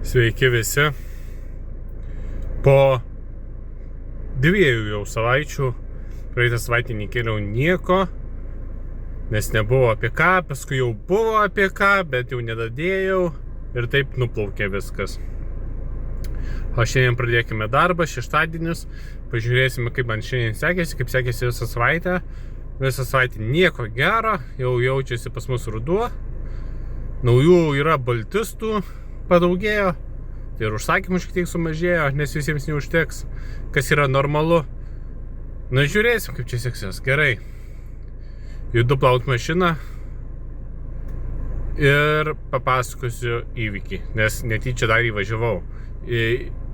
Sveiki visi. Po 2 jau savaičių, praeitą savaitę nekėliau nieko, nes nebuvo apie ką, paskui jau buvo apie ką, bet jau nedadėjau ir taip nuplaukė viskas. O šiandien pradėkime darbą, šeštadienis, pažiūrėsime, kaip man šiandien sekėsi, kaip sekėsi visą savaitę. Visą savaitę nieko gero, jau jaučiasi pas mus ruduo, naujų yra baltistų padaugėjo, tai ir užsakymų šiek tiek sumažėjo, nes visiems neužteks, kas yra normalu. Na, žiūrėsim, kaip čia seksis. Gerai. Judu plaut mašiną ir papasakosiu įvykį, nes netyčia dar įvažiavau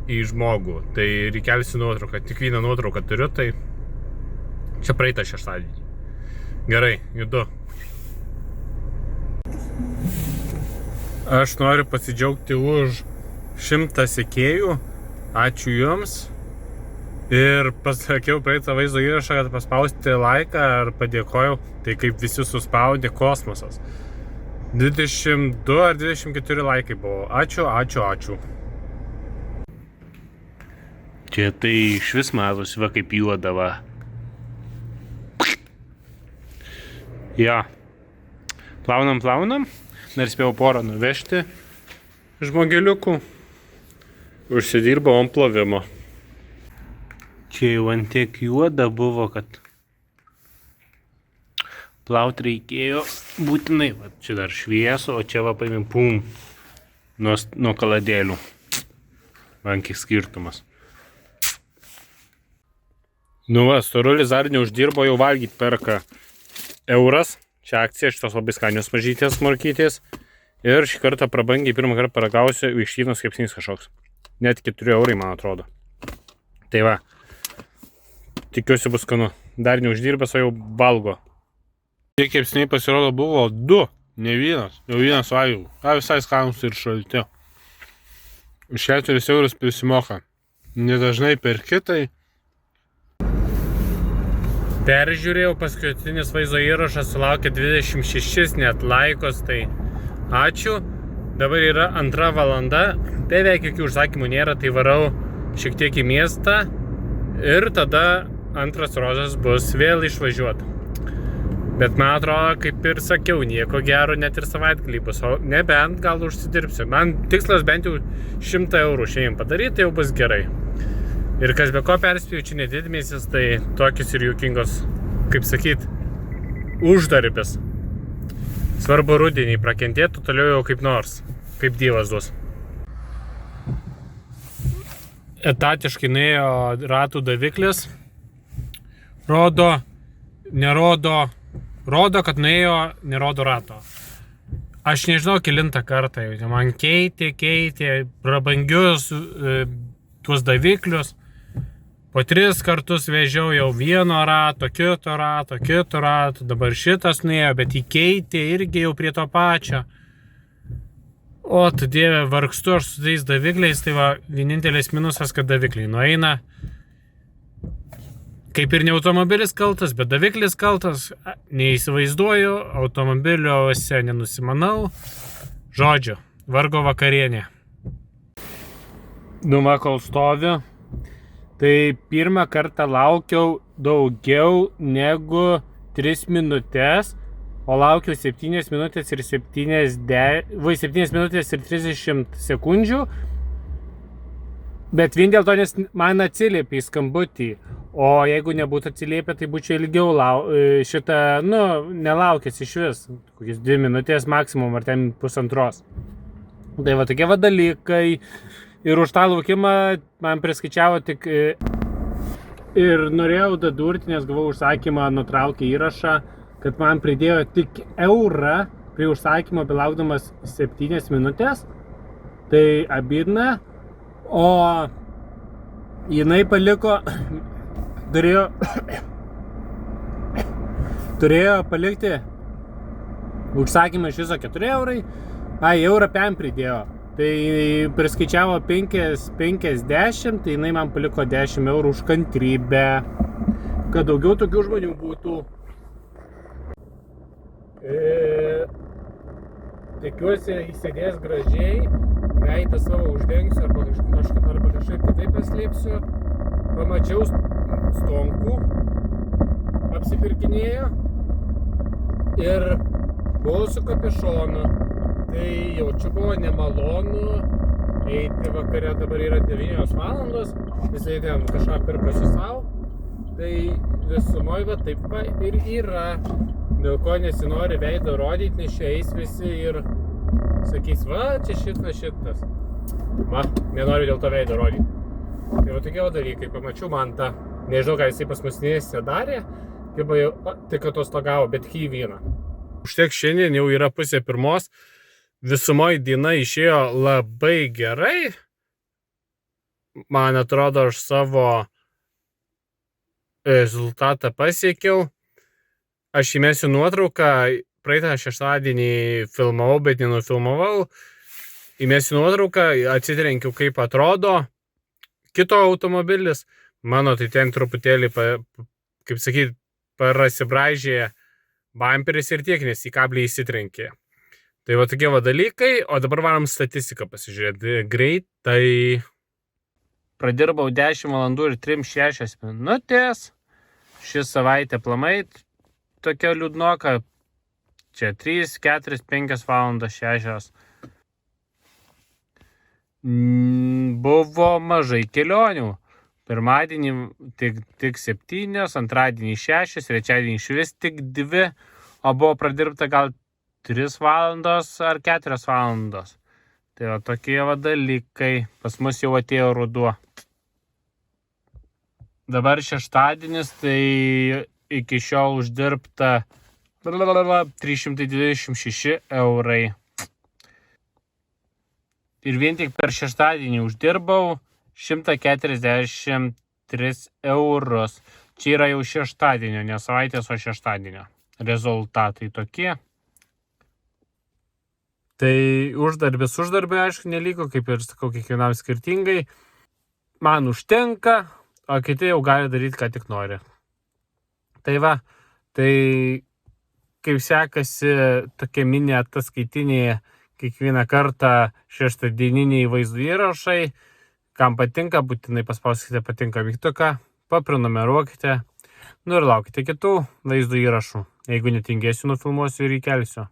į žmogų. Tai reikelsiu nuotrauką, tik vieną nuotrauką turiu, tai čia praeitą šeštadienį. Gerai, judu. Aš noriu pasidžiaugti už 100 sekėjų. Ačiū jums. Ir pasakiau praeitą vaizdo įrašą, kad paspausti laiką ar padėkojau. Tai kaip visi suspaudė, kosmosas. 22 ar 24 laikai buvo. Ačiū. Čia tai išvis matosi, va kaip juodava. Ja. Plaunam. Dar spėjau porą nuvežti žmogeliukų. Užsidirbau ant plovimo. Čia jau ant tiek juoda buvo, kad plaut reikėjo būtinai. Va, čia dar švieso, o čia va paimim pum nuo kaladėlių. Man kiek skirtumas. Nu va, storulis dar neuždirbo, jau valgyt perka euras. Čia akcija, šitos labai skanios mažytės morkytės. Ir šį kartą prabangiai pirmą kartą paragausiu vištienos kepsnys kažkoks. Net 4 eurai, man atrodo. Tai va. Tikiuosi bus skanu. Dar neuždirbęs, o jau valgo. Tie kepsniai pasirodo buvo 2, ne vienas. Jau vienas valgiau. Visai skanus ir šalti. Už 4 eurus prisimoka. Nedažnai per kitai. Peržiūrėjau, paskutinis vaizdo įrašas sulaukė 26 net laikos, tai ačiū. Dabar yra 2 valanda, beveik jokių užsakymų nėra, tai varau šiek tiek į miestą ir tada antras ruožas bus vėl išvažiuoti. Bet man atrodo, kaip ir sakiau, nieko gero net ir savaitgalį bus, o nebent gal užsidirbsiu. Man tikslas bent jau 100 eurų šiandien padaryti, tai jau bus gerai. Ir kas be ko perspėjau, čia nedidmėsis, tai tokios ir juokingos, kaip sakyt, uždarbis. Svarbu rudenį prakentėtų, toliau jau kaip nors, kaip dievas duos. Etatiškai nuėjo ratų daviklis. Rodo, kad nuėjo, nerodo rato. Aš nežinau kelintą kartą, man keitė prabangius tuos daviklius. Po 3 kartus vežiau jau vieno rato, kito rato, dabar šitas nuėjo, bet įkeitė irgi jau prie to pačio. O, tu dieve, vargstu aš su tais davikliais, tai va, vienintelis minusas, kad davikliai nueina. Kaip ir ne automobilis kaltas, bet daviklis kaltas, neįsivaizduoju, automobiliuose nenusimanau. Žodžiu, vargo vakarienė. Nu, va, kol stoviu. Tai pirmą kartą laukiau daugiau negu 3 minutės, o laukiau 7 minutės ir 7 minutės ir 30 sekundžių, bet vien dėl to, nes man atsiliepė į skambutį, o jeigu nebūtų atsiliepę, tai būčiau ilgiau nelaukęs iš vis, kokias 2 minutės maksimum, ar ten 1,5. Tai va tokie va dalykai. Ir už tą laukimą man priskaičiavo tik ir norėjau dadurti, nes gavau užsakymą, nutraukė įrašą, kad man pridėjo tik eurą prie užsakymo, belaukdamas 7 minutės. Tai abidna, o jinai paliko, turėjo palikti užsakymą iš viso 4 eurai, eurą PM pridėjo. Tai priskaičiavo 50, tai jinai man paliko 10 eurų už kantrybę, kad daugiau tokių žmonių būtų. Tikiuosi įsėdės gražiai, veidą savo uždengsiu arba kažkaip kitaip paslėpsiu. Pamačiau stonkų, apsipirkinėjo ir buvau su kapišonu. Tai jaučiu buvo nemalonu eiti vakare, dabar yra 9 valandos, jisai ten kažką pirkosi savo. Tai visumoj va taip va ir yra. Dėl ko nesinori veido rodyti, nes čia eis visi ir sakys, va, čia šitas. Va, nenoriu dėl to veido rodyti. Tai va tokie dalykai, pamačiau Mantą. Nežinau, ką jisai pas mus darė, kaip jau tik atostogavo, bet vyną. Užtiek šiandien jau yra 1:30. Visumoj diena išėjo labai gerai. Man atrodo, aš savo rezultatą pasiekiau. Aš įmesiu nuotrauką, praeitą šeštadienį filmavau, bet nenufilmavau. Įmesiu nuotrauką, atsitrenkiau, kaip atrodo kito automobilis. Mano tai ten truputėlį, kaip sakyt, prasibraižė bamperis ir tiek, nes į kablį įsitrenkė. Tai va tokie va dalykai, o dabar varom statistiką pasižiūrėti greitai. Pradirbau 10 valandų ir 3-6 minutės. Ši savaitė plamai tokia liūdnoka. Čia 3, 4, 5 valandos 6. Buvo mažai kelionių. Pirmadienį tik 7, antradienį 6, trečiadienį išvis tik 2, o buvo pradirbta gal 3 valandos ar 4 valandos. Tai va tokie va dalykai. Pas mus jau atėjo ruduo. Dabar šeštadienis, tai iki šiol uždirbta 326 eurai. Ir vien tik per šeštadienį uždirbau 143 eurus. Čia yra jau šeštadienio, ne savaitės, o šeštadienio rezultatai tokie. Tai uždarbį, aišku, neliko, kaip ir sakau, kiekvienam skirtingai. Man užtenka, o kiti jau gali daryti, ką tik nori. Tai va, tai kaip sekasi tokia mini ataskaitinė kiekvieną kartą šeštadieniniai vaizdų įrašai. Kam patinka, būtinai paspauskite patinka mygtuką, paprenumeruokite, ir laukite kitų vaizdų įrašų. Jeigu netingėsiu, nufilmuosiu ir įkelsiu.